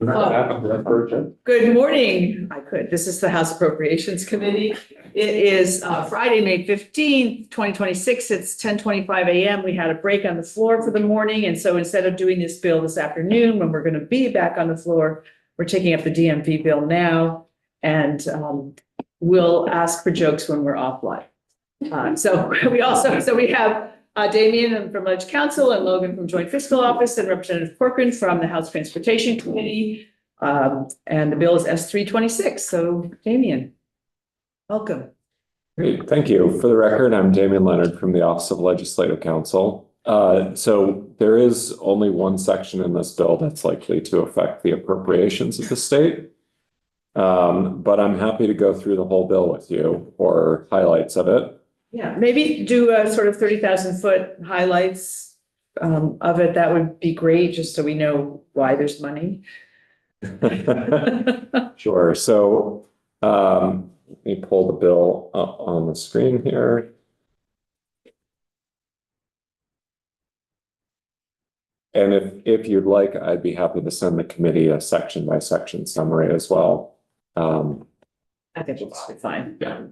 Good morning. I could. This is the House Appropriations Committee. It is Friday, May 15th, 2026. It's 10:25 a.m. We had a break on the floor for the morning. And so instead of doing this bill this afternoon, when we're going to be back on the floor, we're taking up the DMV bill now. And we'll ask for jokes when we're offline. So we have Damian from Ledge Council and Logan from Joint Fiscal Office and Representative Corcoran from the House Transportation Committee. And the bill is S326. So Damian, welcome. Great, thank you. For the record, I'm Damian Leonard from the Office of Legislative Counsel. So there is only one section in this bill that's likely to affect the appropriations of the state. But I'm happy to go through the whole bill with you or highlights of it. Yeah, maybe do a sort of 30,000 foot highlights of it. That would be great, just so we know why there's money. Sure. So let me pull the bill up on the screen here. And if you'd like, I'd be happy to send the committee a section by section summary as well. I think it's fine. Yeah.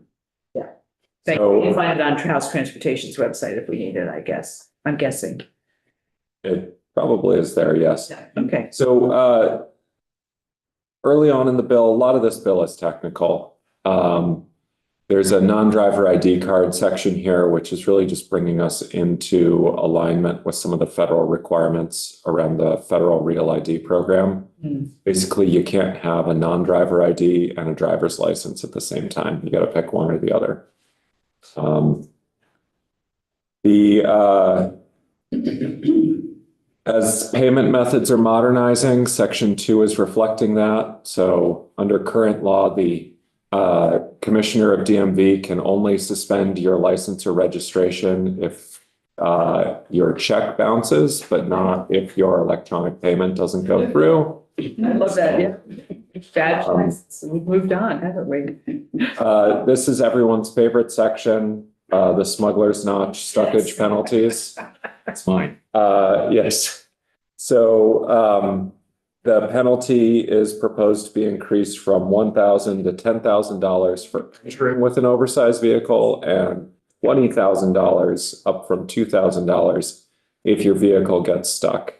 Thank you. You can find it on House Transportation's website if we need it, I guess. I'm guessing. It probably is there, yes. Yeah. Okay. So early on in the bill, a lot of this bill is technical. There's a non-driver ID card section here, which is really just bringing us into alignment with some of the federal requirements around the federal Real ID program. Basically, you can't have a non-driver ID and a driver's license at the same time. You got to pick one or the other. As payment methods are modernizing, Section 2 is reflecting that. So under current law, the Commissioner of DMV can only suspend your license or registration if your check bounces, but not if your electronic payment doesn't go through. I love that. Yeah. Bad choice. We've moved on, haven't we? This is everyone's favorite section, the smuggler's notch stuckage penalties. That's mine. Yes. So the penalty is proposed to be increased from $1,000 to $10,000 for entering with an oversized vehicle and $20,000 up from $2,000 if your vehicle gets stuck.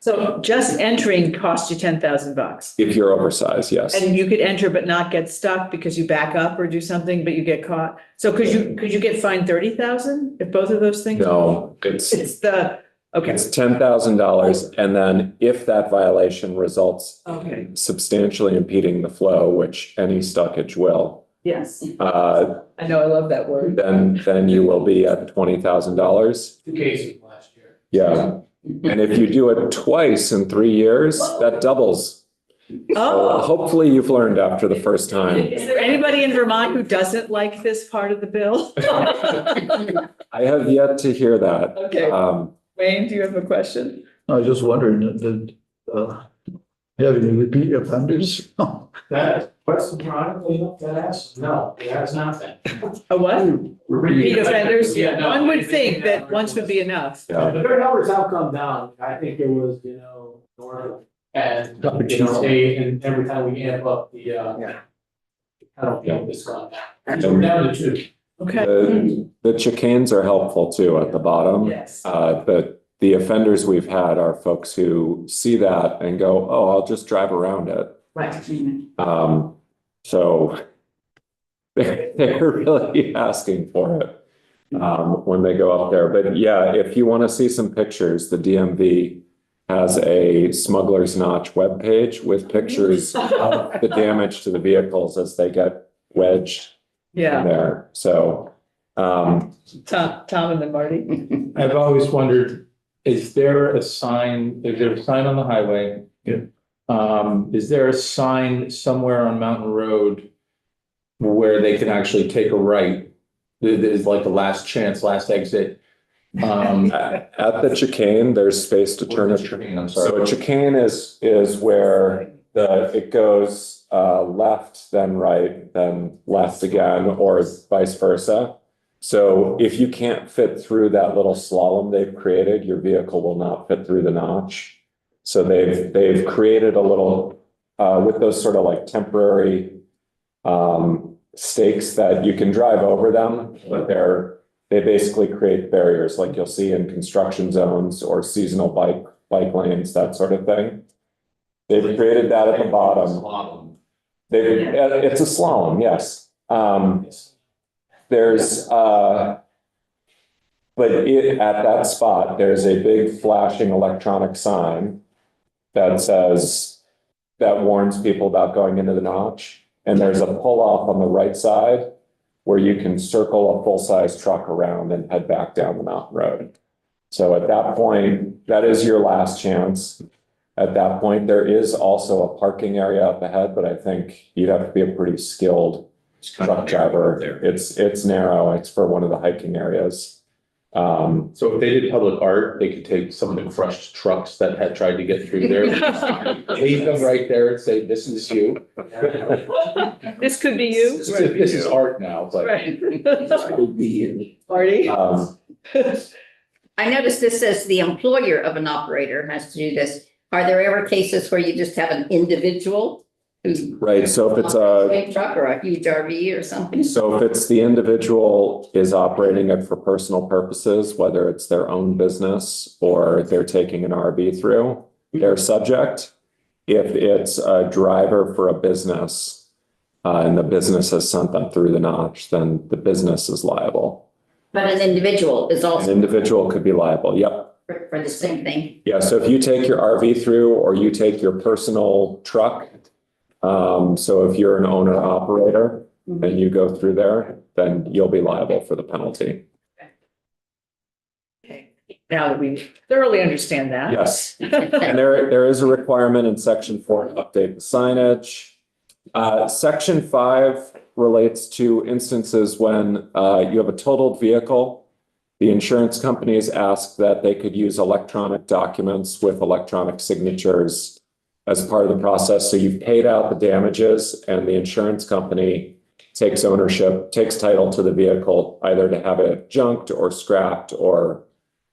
So just entering costs you $10,000. If you're oversized, yes. And you could enter but not get stuck because you back up or do something, but you get caught. So could you get fined 30,000 if both of those things? No, it's $10,000, and then if that violation results in substantially impeding the flow, which any stuckage will. Yes. I know, I love that word. Then you will be at $20,000. 2 cases last year. Yeah. And if you do it twice in 3 years, that doubles. So hopefully you've learned after the first time. Is there anybody in Vermont who doesn't like this part of the bill? I have yet to hear that. Okay. Wayne, do you have a question? I was just wondering, did have any repeat offenders? That question, chronically, that asked? No, it has not been. A what? Repeat offenders? Yeah, no, One would think that once would be enough. Yeah. Their numbers have come down. I think it was, north and, and every time we amp up the, penalty, it's gone down. So we're down to 2. Okay. The chicanes are helpful too at the bottom. Yes. But the offenders we've had are folks who see that and go, oh, I'll just drive around it. Right. So they're really asking for it when they go up there. But yeah, if you want to see some pictures, the DMV has a Smuggler's Notch webpage with pictures of the damage to the vehicles as they get wedged in there. So Tom and then Marty. I've always wondered, is there a sign on the highway? Yeah. Is there a sign somewhere on Mountain Road where they can actually take a right? There's like the last chance, last exit. at the chicane, there's space to turn a chicane. I'm sorry. So a chicane is where it goes left, then right, then left again, or vice versa. So if you can't fit through that little slalom they've created, your vehicle will not fit through the notch. So they've created a little, with those sort of like temporary stakes that you can drive over them, but they basically create barriers like you'll see in construction zones or seasonal bike lanes, that sort of thing. They've created that at the bottom. It's a slalom, yes. There's but at that spot, there's a big flashing electronic sign that warns people about going into the notch. And there's a pull off on the right side where you can circle a full-size truck around and head back down the mountain road. So at that point, that is your last chance. At that point, there is also a parking area up ahead, but I think you'd have to be a pretty skilled truck driver. It's narrow. It's for one of the hiking areas. So if they did public art, they could take some of the crushed trucks that had tried to get through there, leave them right there and say, this is you. This could be you. This is art now, but. Right. Could be you. Marty? I noticed this says the employer of an operator has to do this. Are there ever cases where you just have an individual who? Right, so if it's Big truck or a huge RV or something? So if it's the individual is operating it for personal purposes, whether it's their own business or they're taking an RV through, they're subject. If it's a driver for a business, and the business has sent them through the notch, then the business is liable. But an individual is An also individual could be liable, yep. for the same thing. Yeah, so if you take your RV through or you take your personal truck, so if you're an owner operator and you go through there, then you'll be liable for the penalty. Okay. Now that we thoroughly understand that. Yes, and there is a requirement in section 4 to update the signage. Section 5 relates to instances when you have a totaled vehicle. The insurance companies ask that they could use electronic documents with electronic signatures as part of the process. So you've paid out the damages and the insurance company takes ownership, takes title to the vehicle, either to have it junked or scrapped or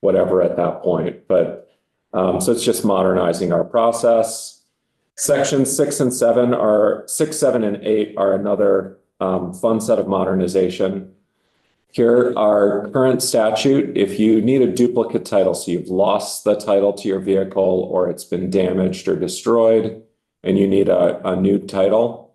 whatever at that point. But so it's just modernizing our process. Sections 6 and 7 and 8 are another fun set of modernization. Here, our current statute, if you need a duplicate title, so you've lost the title to your vehicle or it's been damaged or destroyed and you need a new title,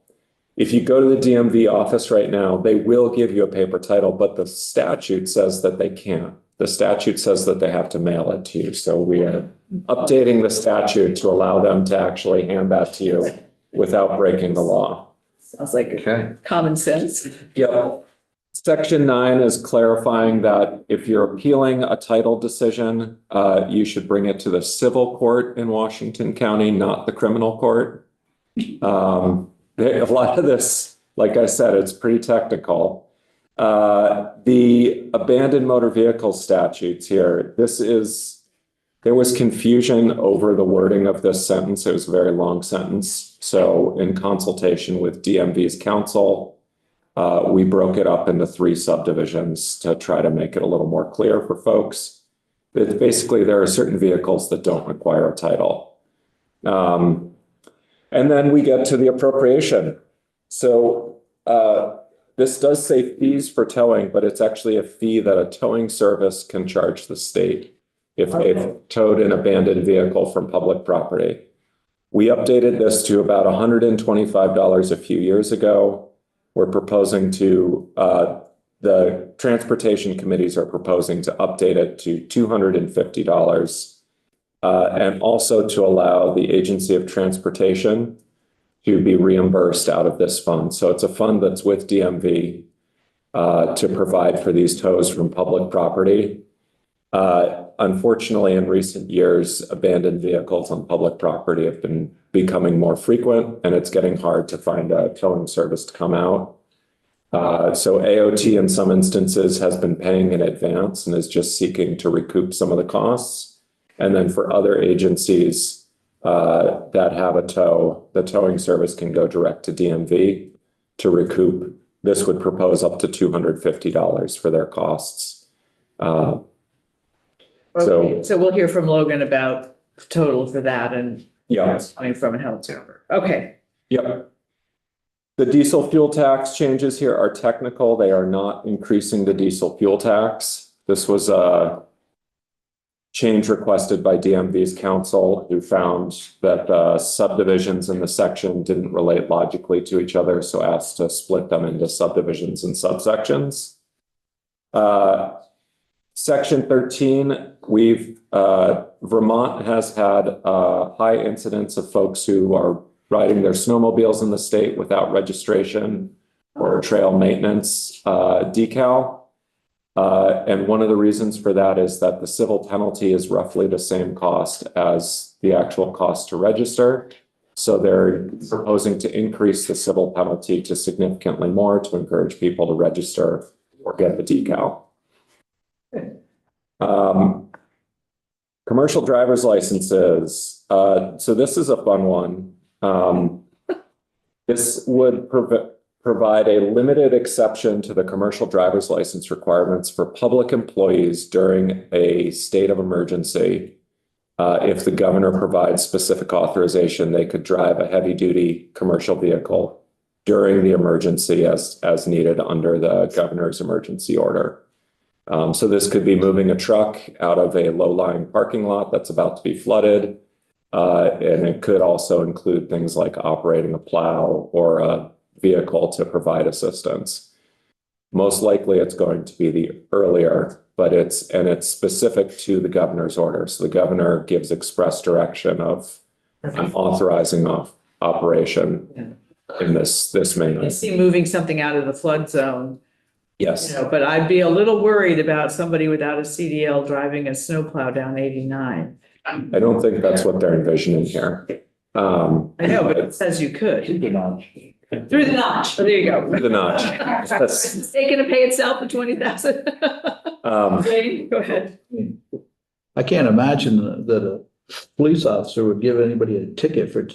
if you go to the DMV office right now, they will give you a paper title, but the statute says that they can't. The statute says that they have to mail it to you. So we are updating the statute to allow them to actually hand that to you without breaking the law. Sounds like common sense. Yep. Section 9 is clarifying that if you're appealing a title decision, you should bring it to the civil court in Washington County, not the criminal court. A lot of this, like I said, it's pretty technical. The abandoned motor vehicle statutes here, there was confusion over the wording of this sentence. It was a very long sentence. So in consultation with DMV's counsel, we broke it up into 3 subdivisions to try to make it a little more clear for folks. Basically, there are certain vehicles that don't require a title. And then we get to the appropriation. So this does say fees for towing, but it's actually a fee that a towing service can charge the state if they've towed an abandoned vehicle from public property. We updated this to about $125 a few years ago. We're proposing to, the transportation committees are proposing to update it to $250 and also to allow the Agency of Transportation to be reimbursed out of this fund. So it's a fund that's with DMV to provide for these tows from public property. Unfortunately, in recent years, abandoned vehicles on public property have been becoming more frequent, and it's getting hard to find a towing service to come out. So AOT in some instances has been paying in advance and is just seeking to recoup some of the costs. And then for other agencies that have a tow, the towing service can go direct to DMV to recoup. This would propose up to $250 for their costs. Okay, so we'll hear from Logan about total for that and Yeah, it's coming from a health number. Okay, yep. The diesel fuel tax changes here are technical. They are not increasing the diesel fuel tax. This was a change requested by DMV's council, who found that the subdivisions in the section didn't relate logically to each other, so asked to split them into subdivisions and subsections. Section 13, Vermont has had high incidence of folks who are riding their snowmobiles in the state without registration or trail maintenance decal. And one of the reasons for that is that the civil penalty is roughly the same cost as the actual cost to register. So they're proposing to increase the civil penalty to significantly more to encourage people to register or get the decal. Commercial driver's licenses. So this is a fun one. This would provide a limited exception to the commercial driver's license requirements for public employees during a state of emergency. If the governor provides specific authorization, they could drive a heavy-duty commercial vehicle during the emergency as needed under the governor's emergency order. So this could be moving a truck out of a low-lying parking lot that's about to be flooded. And it could also include things like operating a plow or a vehicle to provide assistance. Most likely it's going to be the earlier, but it's specific to the governor's order. So the governor gives express direction of I'm authorizing operation in this manner. I see moving something out of the flood zone. Yes. But I'd be a little worried about somebody without a CDL driving a snowplow down 89. I don't think that's what they're envisioning here. I know, but it says you could. Through the notch. Oh, there you go. The notch. It's taking to pay itself for 20,000. Go ahead. I can't imagine that a police officer would give anybody a ticket for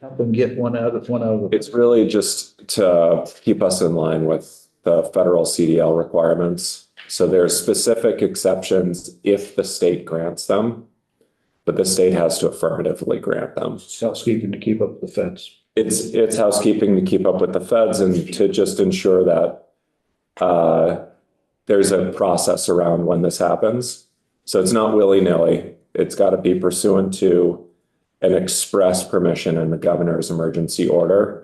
helping get one out of the. It's really just to keep us in line with the federal CDL requirements. So there's specific exceptions if the state grants them, but the state has to affirmatively grant them. It's housekeeping to keep up with the feds. It's housekeeping to keep up with the feds and to just ensure that there's a process around when this happens. So it's not willy-nilly. It's got to be pursuant to an express permission in the governor's emergency order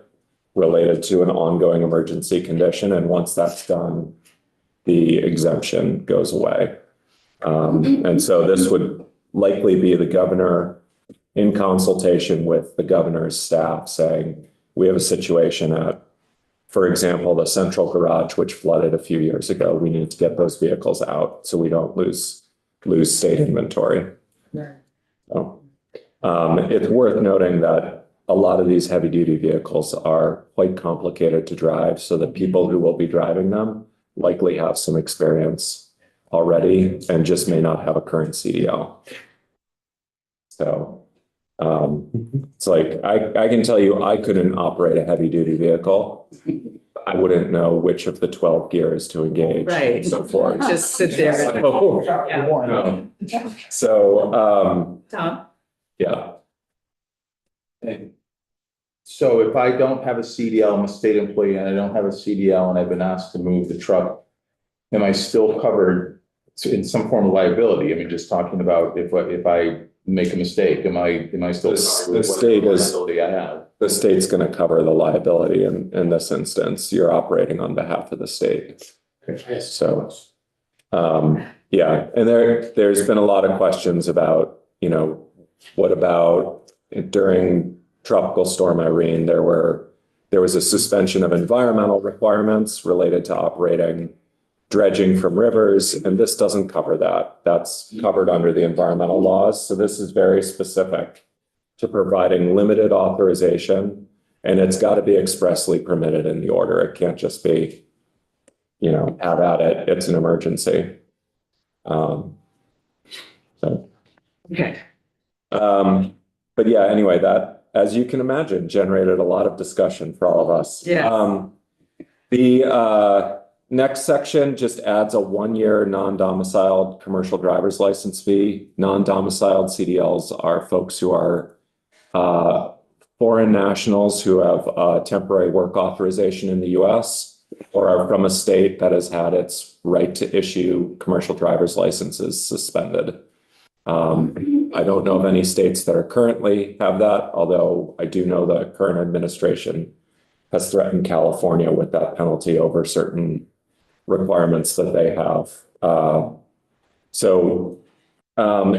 related to an ongoing emergency condition. And once that's done, the exemption goes away. And so this would likely be the governor in consultation with the governor's staff saying, we have a situation at, for example, the central garage, which flooded a few years ago. We need to get those vehicles out so we don't lose state inventory. So, it's worth noting that a lot of these heavy duty vehicles are quite complicated to drive. So the people who will be driving them likely have some experience already and just may not have a current CDL. So it's like, I can tell you, I couldn't operate a heavy duty vehicle. I wouldn't know which of the 12 gears to engage. Right. And so forth. Just sit there. So, Tom? yeah. So if I don't have a CDL, I'm a state employee and I don't have a CDL and I've been asked to move the truck, am I still covered in some form of liability? I mean, just talking about if I make a mistake, am I still? The state is, I have. the state's going to cover the liability in this instance. You're operating on behalf of the state. So, yeah, and there's been a lot of questions about, what about during Tropical Storm Irene, there was a suspension of environmental requirements related to operating dredging from rivers, and this doesn't cover that. That's covered under the environmental laws. So this is very specific to providing limited authorization, and it's got to be expressly permitted in the order. It can't just be, have at it. It's an emergency. So. Okay. But yeah, anyway, that, as you can imagine, generated a lot of discussion for all of us. Yes. next section just adds a 1-year non-domiciled commercial driver's license fee. Non-domiciled CDLs are folks who are foreign nationals who have temporary work authorization in the US or are from a state that has had its right to issue commercial driver's licenses suspended. I don't know of any states that are currently have that, although I do know the current administration has threatened California with that penalty over certain requirements that they have.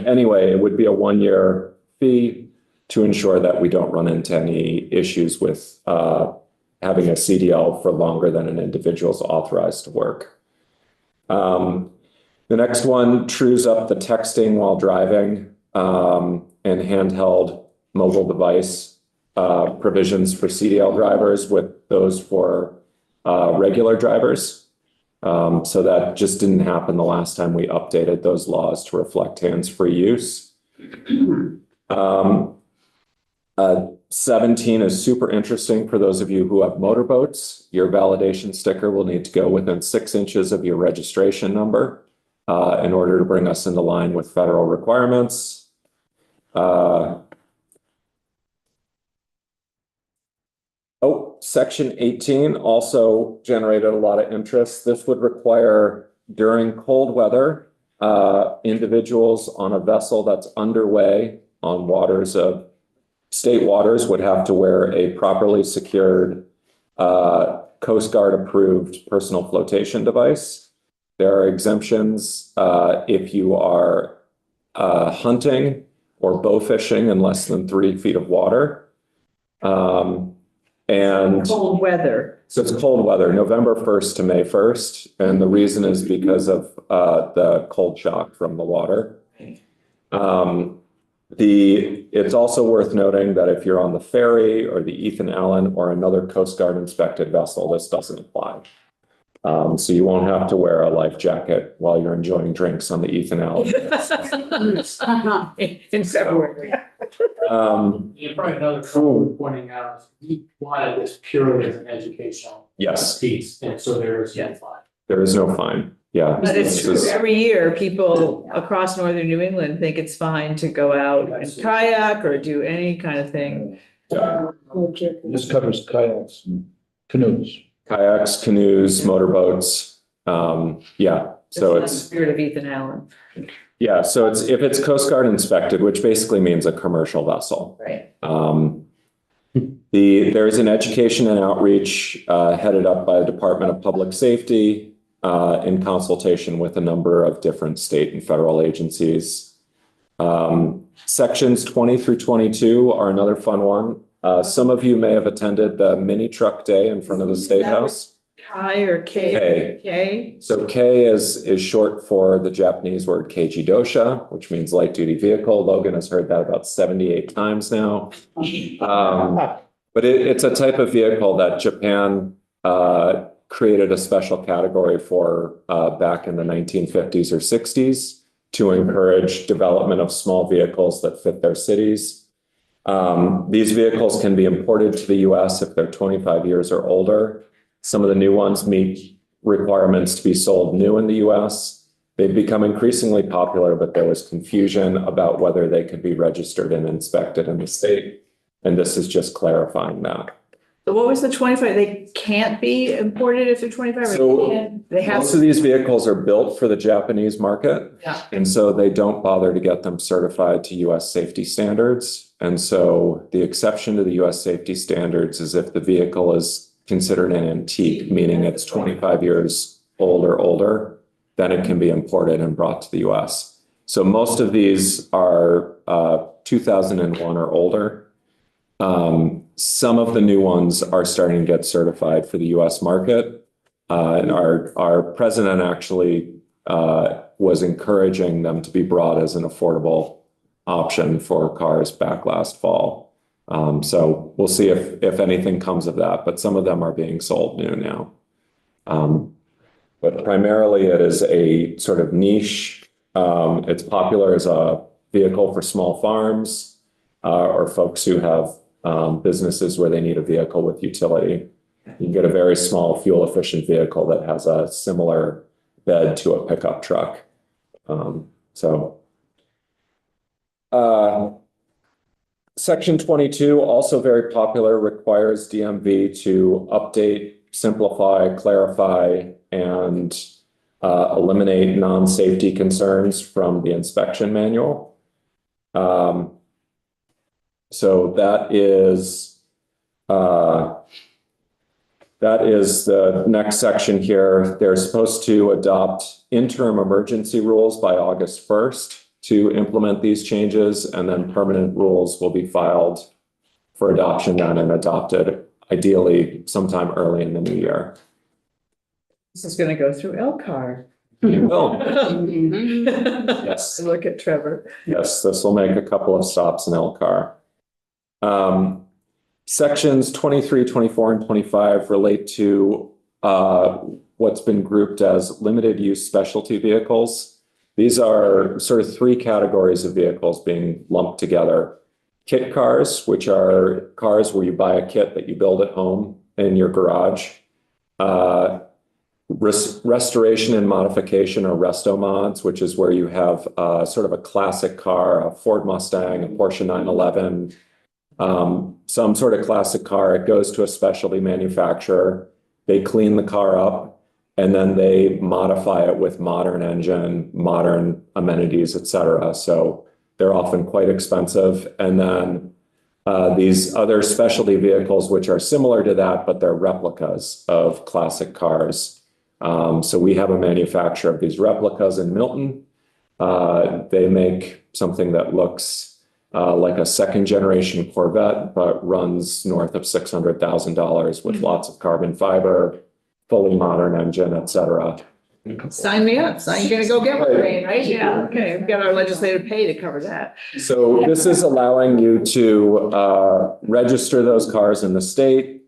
Anyway, it would be a 1-year fee to ensure that we don't run into any issues with having a CDL for longer than an individual is authorized to work. The next one trues up the texting while driving and handheld mobile device provisions for CDL drivers with those for regular drivers. So that just didn't happen the last time we updated those laws to reflect hands-free use. 17 is super interesting for those of you who have motorboats. Your validation sticker will need to go within 6 inches of your registration number in order to bring us into line with federal requirements. Section 18 also generated a lot of interest. This would require during cold weather, individuals on a vessel that's underway on waters of state waters would have to wear a properly secured Coast Guard approved personal flotation device. There are exemptions if you are hunting or bow fishing in less than 3 feet of water. And Cold weather. so it's cold weather, November 1st to May 1st. And the reason is because of the cold shock from the water. It's also worth noting that if you're on the ferry or the Ethan Allen or another Coast Guard inspected vessel, this doesn't apply. So you won't have to wear a life jacket while you're enjoying drinks on the Ethan Allen. In February. You probably another code pointing out, we wanted this purely as an educational Yes, piece, and so there is no fine. there is no fine. Yeah. But it's This true, is- every year, people across northern New England think it's fine to go out and kayak or do any kind of thing. This covers kayaks and canoes. Kayaks, canoes, motorboats. Yeah, so That's the it's, spirit of Ethan Allen. yeah, so it's, if it's Coast Guard inspected, which basically means a commercial vessel. Right. There is an education and outreach headed up by the Department of Public Safety in consultation with a number of different state and federal agencies. Sections 20 through 22 are another fun one. Some of you may have attended the mini truck day in front of the State House. Kai or K? K. K? So K is short for the Japanese word keiji dosha, which means light duty vehicle. Logan has heard that about 78 times now. But it's a type of vehicle that Japan created a special category for back in the 1950s or 60s to encourage development of small vehicles that fit their cities. These vehicles can be imported to the US if they're 25 years or older. Some of the new ones meet requirements to be sold new in the US. They've become increasingly popular, but there was confusion about whether they could be registered and inspected in the state. And this is just clarifying that. So what was the 25? They can't be imported if they're 25? Or So they can? They have. Most of these vehicles are built for the Japanese market. Yeah. And so they don't bother to get them certified to US safety standards. And so the exception to the US safety standards is if the vehicle is considered an antique, meaning it's 25 years old or older, then it can be imported and brought to the US. So most of these are 2001 or older. Some of the new ones are starting to get certified for the US market. And our president actually was encouraging them to be brought as an affordable option for cars back last fall. So we'll see if anything comes of that, but some of them are being sold new now. But primarily it is a sort of niche. It's popular as a vehicle for small farms or folks who have businesses where they need a vehicle with utility. You can get a very small fuel efficient vehicle that has a similar bed to a pickup truck. So. Section 22, also very popular, requires DMV to update, simplify, clarify, and eliminate non-safety concerns from the inspection manual. So that is the next section here. They're supposed to adopt interim emergency rules by August 1st to implement these changes, and then permanent rules will be filed for adoption then and adopted ideally sometime early in the new year. This is gonna go through LCAR. You will. Mhm. Yes. Look at Trevor. Yes, this will make a couple of stops in LCAR. Sections 23, 24, and 25 relate to what's been grouped as limited use specialty vehicles. These are sort of three categories of vehicles being lumped together. Kit cars, which are cars where you buy a kit that you build at home in your garage. Restoration and modification, or resto mods, which is where you have sort of a classic car, a Ford Mustang, a Porsche 911, some sort of classic car. It goes to a specialty manufacturer. They clean the car up, and then they modify it with modern engine, modern amenities, et cetera. So they're often quite expensive. And then these other specialty vehicles, which are similar to that, but they're replicas of classic cars. So we have a manufacturer of these replicas in Milton. They make something that looks like a second generation Corvette, but runs north of $600,000 with lots of carbon fiber, fully modern engine, et cetera. Sign me up. You're gonna go get one, right? Yeah, okay. We've got our legislative pay to cover that. So this is allowing you to register those cars in the state,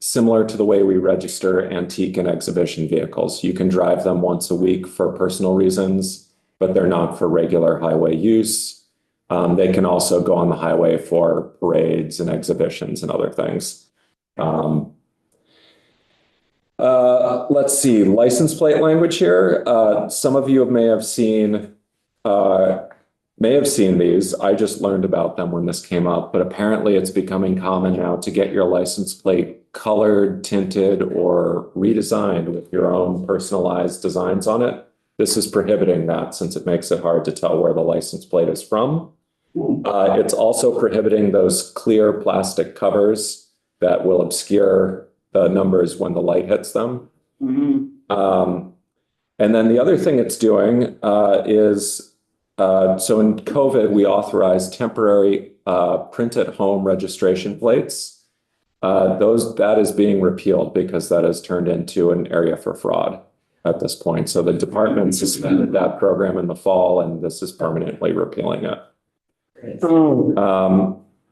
similar to the way we register antique and exhibition vehicles. You can drive them once a week for personal reasons, but they're not for regular highway use. They can also go on the highway for parades and exhibitions and other things. Let's see, license plate language here. Some of you may have seen these. I just learned about them when this came up, but apparently it's becoming common now to get your license plate colored, tinted, or redesigned with your own personalized designs on it. This is prohibiting that, since it makes it hard to tell where the license plate is from. It's also prohibiting those clear plastic covers that will obscure the numbers when the light hits them. And then the other thing it's doing is, so in COVID, we authorized temporary print at home registration plates. That is being repealed because that has turned into an area for fraud at this point. So the department suspended that program in the fall, and this is permanently repealing it.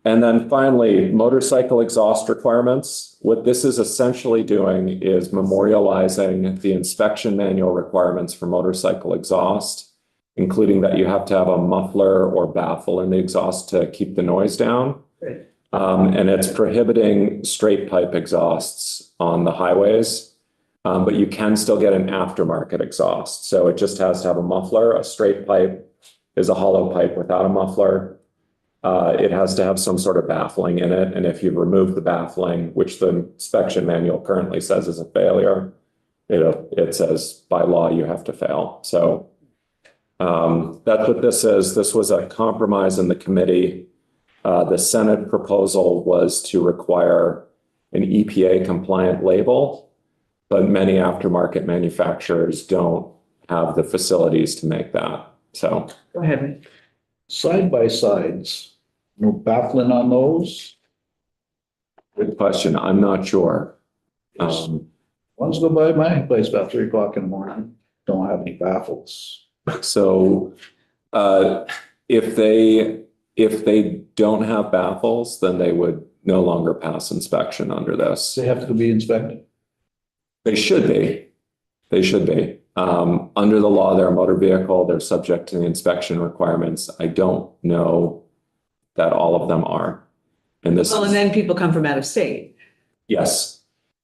And then finally, motorcycle exhaust requirements. What this is essentially doing is memorializing the inspection manual requirements for motorcycle exhaust, including that you have to have a muffler or baffle in the exhaust to keep the noise down. And it's prohibiting straight pipe exhausts on the highways, but you can still get an aftermarket exhaust. So it just has to have a muffler. A straight pipe is a hollow pipe without a muffler. It has to have some sort of baffling in it. And if you remove the baffling, which the inspection manual currently says is a failure, it says by law you have to fail. So that's what this is. This was a compromise in the committee. The Senate proposal was to require an EPA compliant label, but many aftermarket manufacturers don't have the facilities to make that. So Go ahead. Side by sides, no baffling on those? good question. I'm not sure. Ones go by my place about 3 o'clock in the morning, don't have any baffles. So if they don't have baffles, then they would no longer pass inspection under this. They have to be inspected. They should be. They should be. Under the law, they're a motor vehicle. They're subject to the inspection requirements. I don't know that all of them are. And this Well, and then people come from out of state. yes.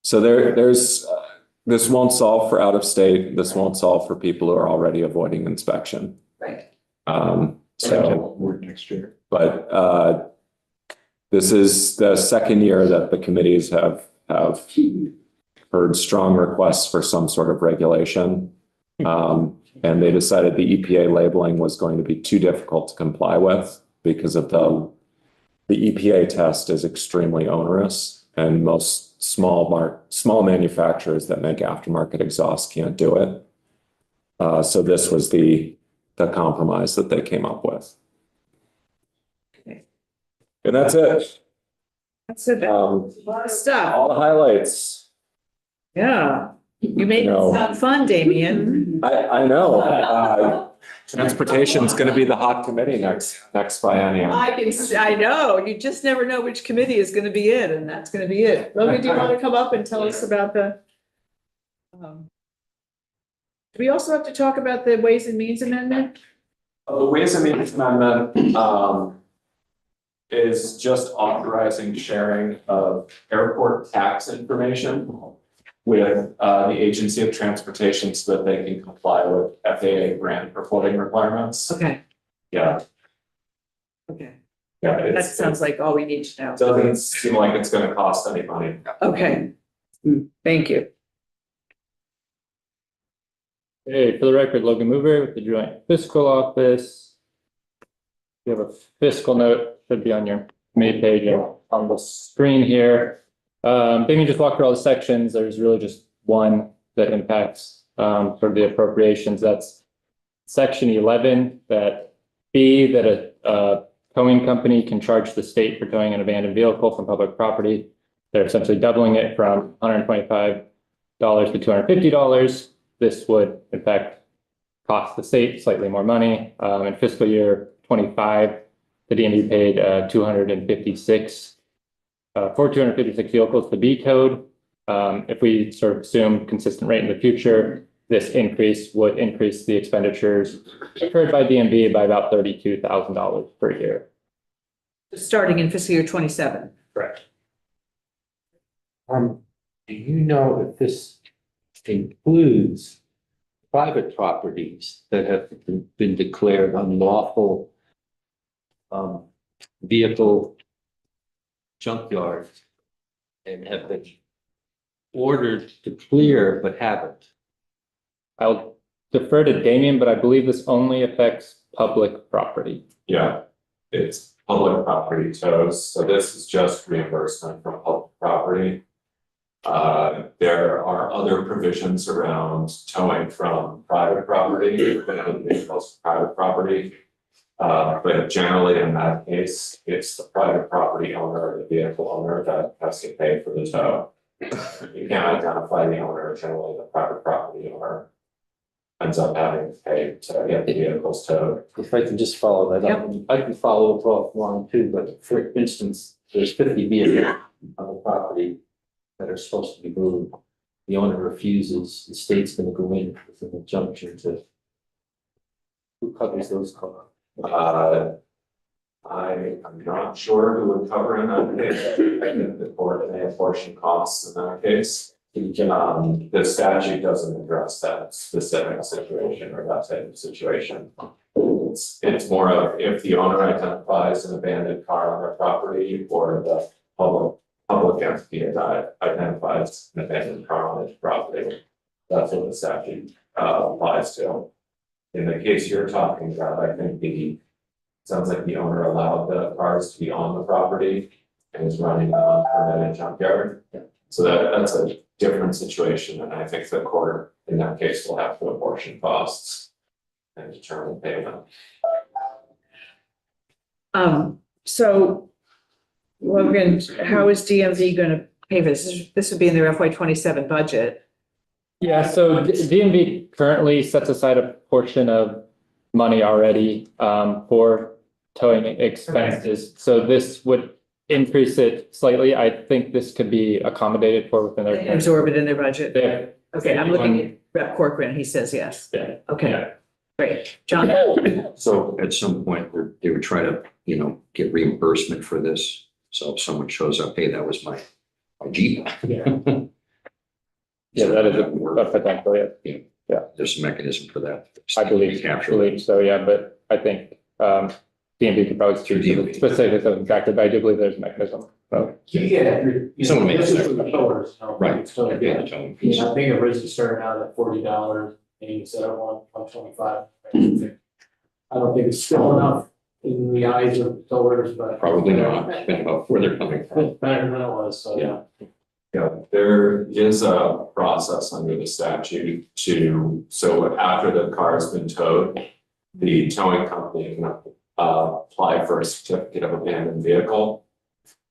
So this won't solve for out of state. This won't solve for people who are already avoiding inspection. Right. So, Next year. but, this is the second year that the committees have heard strong requests for some sort of regulation. And they decided the EPA labeling was going to be too difficult to comply with because of the EPA test is extremely onerous and most small manufacturers that make aftermarket exhaust can't do it. So this was the compromise that they came up with. Okay. And that's it. That's a lot of stuff. All the highlights. Yeah. You made it No. sound fun, Damien. I know. Transportation's gonna be the hot committee next biennium. I know, you just never know which committee is gonna be it, and that's gonna be it. Logan, do you want to come up and tell us about the? Do we also have to talk about the Ways and Means Amendment? The Ways and Means Amendment, is just authorizing sharing of airport tax information with, the Agency of Transportation so that they can comply with FAA grant reporting requirements. Okay, Yeah, okay, yeah. that sounds like all we need to know. Doesn't seem like it's gonna cost any money. Okay, thank you. Hey, for the record, Logan Mover with the Joint Fiscal Office. You have a fiscal note, should be on your main page and on the screen here. Damien just walked through all the sections. There's really just one that impacts sort of the appropriations. That's section 11, that fee that a towing company can charge the state for towing an abandoned vehicle from public property. They're essentially doubling it from $125 to $250. This would, in fact, cost the state slightly more money. In fiscal year 25, the DMV paid for 256 vehicles to be towed. If we sort of assume consistent rate in the future, this increase would increase the expenditures incurred by DMV by about $32,000 per year. Starting in fiscal year 27. Correct. Do you know if this includes private properties that have been declared unlawful vehicle junkyards and have been ordered to clear but haven't? I'll defer to Damien, but I believe this only affects public property. Yeah, it's public property tows, so this is just reimbursement from public property. There are other provisions around towing from private property, abandoned vehicles from private property. But generally in that case, it's the private property owner or the vehicle owner that has to pay for the tow. You can't identify the owner, generally the private property owner ends up having to pay to get the vehicles towed. If I can just follow that up, I can follow it offline too, but for instance, there's 50 vehicles on the property that are supposed to be moved. The owner refuses, the state's gonna go in with an injunction to who covers those costs? I am not sure who would cover in that case. I think the court may apportion costs in that case. The statute doesn't address that specific situation or that type of situation. It's more of if the owner identifies an abandoned car on their property or the public entity that identifies an abandoned car on its property. That's what the statute applies to. In the case you're talking about, I think sounds like the owner allowed the cars to be on the property and is running an unpermitted junkyard. So that's a different situation, and I think the court in that case will have to apportion costs and determine payment. So Logan, how is DMV gonna pay for this? This would be in their FY 27 budget. Yeah, so DMV currently sets aside a portion of money already for towing expenses. So this would increase it slightly. I think this could be accommodated for within They their. absorb it in their budget. Yeah. Okay, I'm looking at Rep. Corcoran, he says yes. Yeah. Okay, great. John? So at some point, they would try to, get reimbursement for this. So if someone shows up, hey, that was my Jeep. Yeah, that is a potential, yeah. There's a mechanism for that. I believe so, yeah, but I think, DMV could probably speak to the specifics of exactly, but I do believe there's a mechanism, so. Someone may This have is for the towers, you know, Right. So, Yeah, the towing I piece. think it originally started out at $40, and you said $125. I don't think it's still enough in the eyes of the towers, but. Probably not, depending on where they're coming from. It's better than it was, so, yeah. Yeah, there is a process under the statute so after the car's been towed, the towing company can apply for a certificate of abandoned vehicle.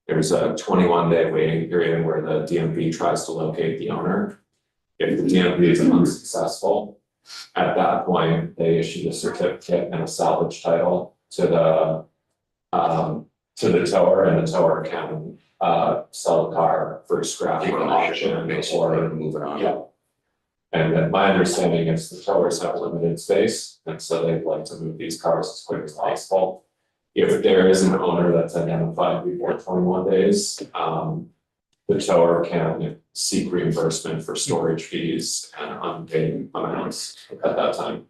There's a 21-day waiting period where the DMV tries to locate the owner. If the DMV is unsuccessful, at that point, they issue the certificate and a salvage title to the tower, and the tower can sell the car for scrap Take or ownership, auction basically, or, and move it on. yeah. And then my understanding is the towers have limited space, and so they'd like to move these cars as quick as possible. If there is an owner that's identified before 21 days, the tower can seek reimbursement for storage fees and unpaid amounts at that time.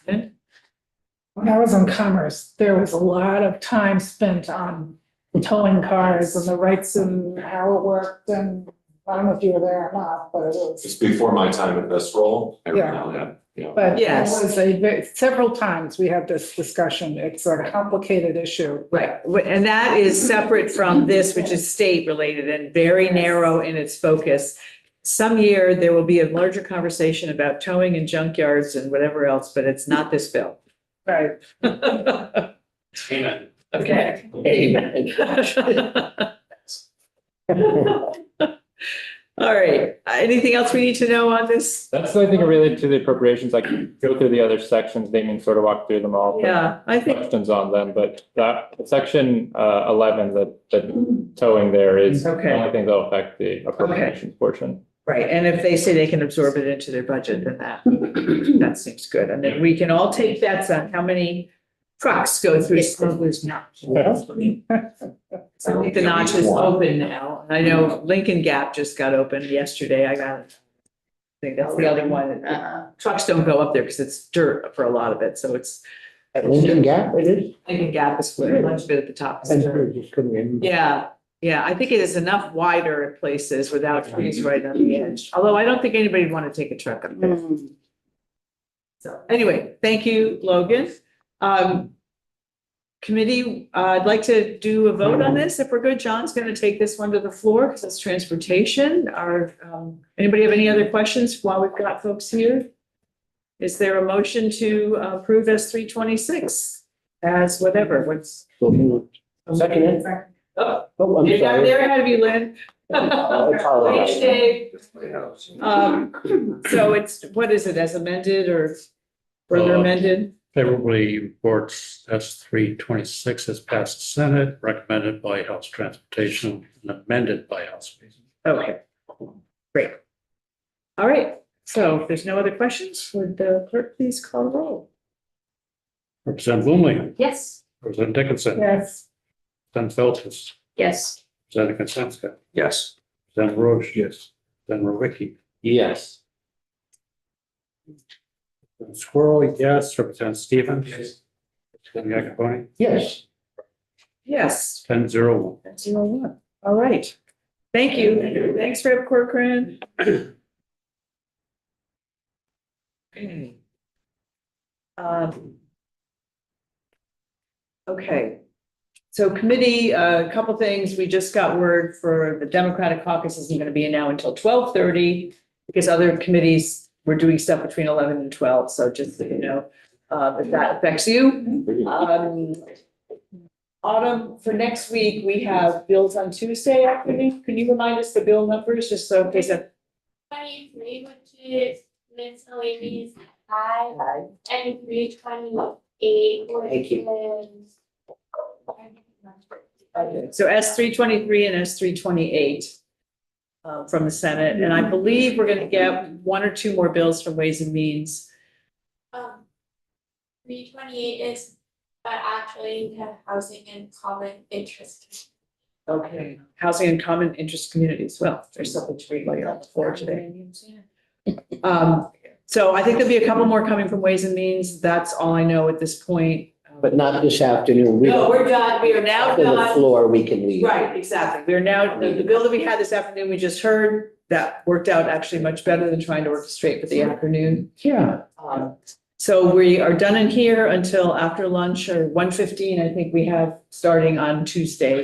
When I was in commerce, there was a lot of time spent on towing cars and the rights and how it worked, and I don't know if you were there or not, but it It's was. before my time in this role. I remember that, yeah. But it Yes. was several times we had this discussion. It's a complicated issue. Right, and that is separate from this, which is state related and very narrow in its focus. Some year, there will be a larger conversation about towing and junkyards and whatever else, but it's not this bill. Right. Amen. Okay. All right, anything else we need to know on this? That's, I think, related to the appropriations, I can go through the other sections, Damien sort of walk through them all. Yeah, I think, Questions on them, but that, section 11, the towing there is the Okay. only thing that'll affect the appropriations portion. right, and if they say they can absorb it into their budget, then that seems good. And then we can all take bets on how many trucks go through Smuggler's Notch. I think the notch is open now. I know Lincoln Gap just got opened yesterday. I think that's the other one. Trucks don't go up there because it's dirt for a lot of it, so it's. At Lincoln Gap, it is? Lincoln Gap is a bunch of it at the top. is dirt. Just couldn't get. Yeah, I think it is enough wider in places without trees right on the edge. Although I don't think anybody would want to take a truck up there. So anyway, thank you, Logan. Committee, I'd like to do a vote on this. If we're good, John's going to take this one to the floor because it's transportation. Anybody have any other questions while we've got folks here? Is there a motion to approve S326 as whatever? What's? So moved. Second it. Oh, Oh, I'm you're sorry. there ahead of you, Lynn. It's all right. Thanks, Dave. So it's, what is it, as amended or further amended? Favorably reports S326 has passed the Senate, recommended by House Transportation and amended by House. Okay, great. All right, so if there's no other questions, would the clerk please call the roll? Representative Blumenle, Yes. Representative Dickinson, Yes. Representative Feltes, Yes. Representative Kaczynska, Yes. Representative Roche. Yes. Representative Rawicki, Yes. Representative Squirrel, yes. Representative Stevens. Yes. Representative Yakaponi, Yes. Yes, 10-0. that's 0-1. All right. Thank you. Thanks, Rep. Corcoran. Okay. So committee, a couple things. We just got word for the Democratic caucus isn't going to be now until 12:30 because other committees were doing stuff between 11 and 12. So just so you know, if that affects you. Autumn, for next week, we have bills on Tuesday afternoon. Can you remind us the bill numbers just so in case that 23, which is miscellaneous 5, and 328, which is. so S323 and S328 from the Senate, and I believe we're going to get one or two more bills from Ways and Means. 328 is, but actually the housing and common interest. Okay, housing and common interest communities. Well, there's something to read while you're on the floor today. So I think there'll be a couple more coming from Ways and Means. That's all I know at this point. But not this afternoon. No, we're done. We are now After the done. floor, we can leave. Right, exactly. We're now, the bill that we had this afternoon, we just heard, that worked out actually much better than trying to orchestrate for the afternoon. Yeah. So we are done in here until after lunch or 1:15, I think we have, starting on Tuesday.